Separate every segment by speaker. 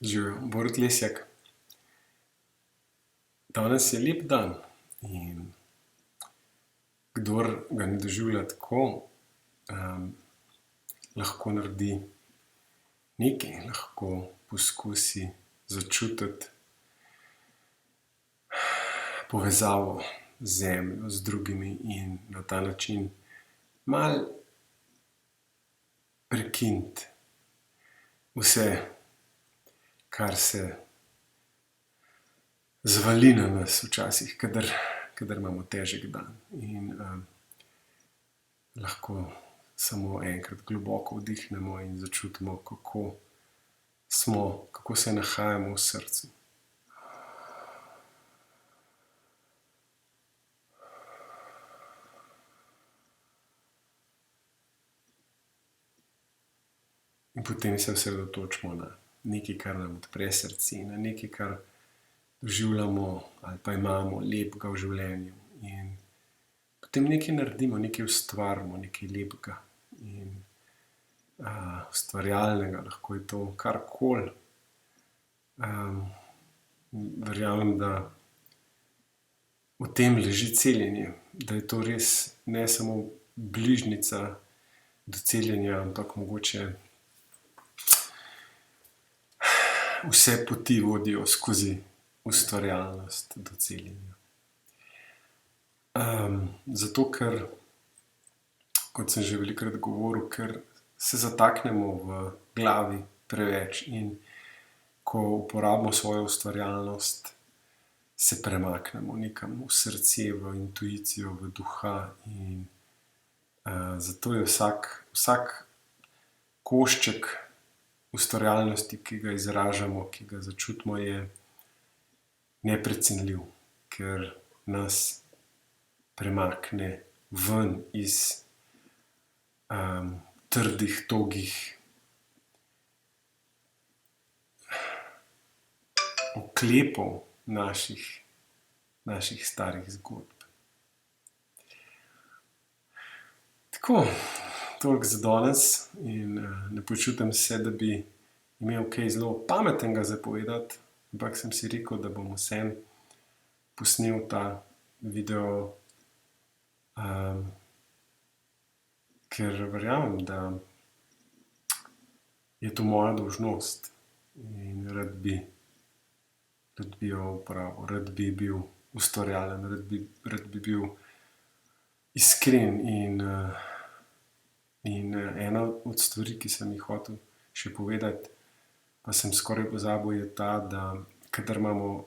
Speaker 1: Živijo, Borut Lesjak. Danes je lep dan in kdor ga ne doživlja tako, lahko naredi nekaj, lahko poskusi začutiti povezavo z zemljo, z drugimi in na ta način malo prekiniti vse, kar se zvali na nas včasih, kadar imamo težek dan. In lahko samo enkrat globoko vdihnemo in začutimo, kako se nahajamo v srcu. In potem se osredotočimo na nekaj, kar nam odpre srce, na nekaj, kar doživljamo ali pa imamo lepega v življenju. In potem nekaj naredimo, nekaj ustvarimo, nekaj lepega in ustvarjalnega, lahko je to karkoli. Verjamem, da v tem leži celjenje, da je to res ne samo bližnjica do celjenja, ampak mogoče vse poti vodijo skozi ustvarjalnost do celjenja. Zato, ker, kot sem že velikokrat govoril, ker se zataknemo v glavi preveč in ko uporabimo svojo ustvarjalnost, se premaknemo nekam v srce, v intuicijo, v duha in zato je vsak košček ustvarjalnosti, ki ga izražamo, ki ga začutimo, je neprecenljiv, ker nas premakne ven iz trdih, togih oklepov naših starih zgodb. Tako, toliko za danes in ne počutim se, da bi imel kaj zelo pametnega za povedati, ampak sem si rekel, da bom vseeno posnel ta video, ker verjamem, da je to moja dolžnost in rad bi jo opravil, rad bi bil ustvarjalen, rad bi bil iskren in ena od stvari, ki sem jih hotel še povedati, pa sem skoraj pozabil, je ta, da kadar imamo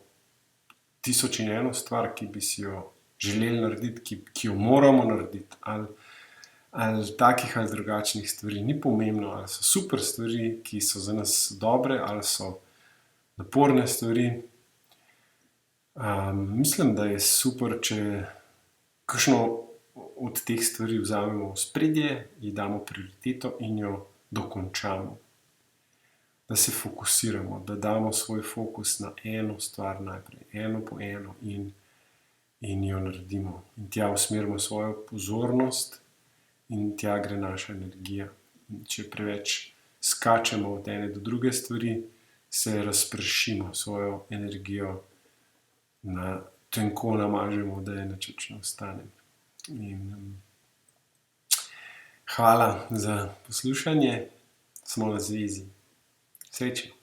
Speaker 1: 1001 stvar, ki bi si jo želeli narediti, ki jo moramo narediti, ali takih ali drugačnih stvari, ni pomembno, ali so super stvari, ki so za nas dobre, ali so naporne stvari. Mislim, da je super, če kakšno od teh stvari vzamemo v spredje, ji damo prioriteto in jo dokončamo. Da se fokusiramo, da damo svoj fokus na eno stvar najprej, eno po eno in jo naredimo. In tja usmerimo svojo pozornost in tja gre naša energija. In če preveč skačemo od ene do druge stvari, se razpršimo svojo energijo, tenko namažemo, da je nič več ne ostane. In hvala za poslušanje, smo na zvezi. Srečno.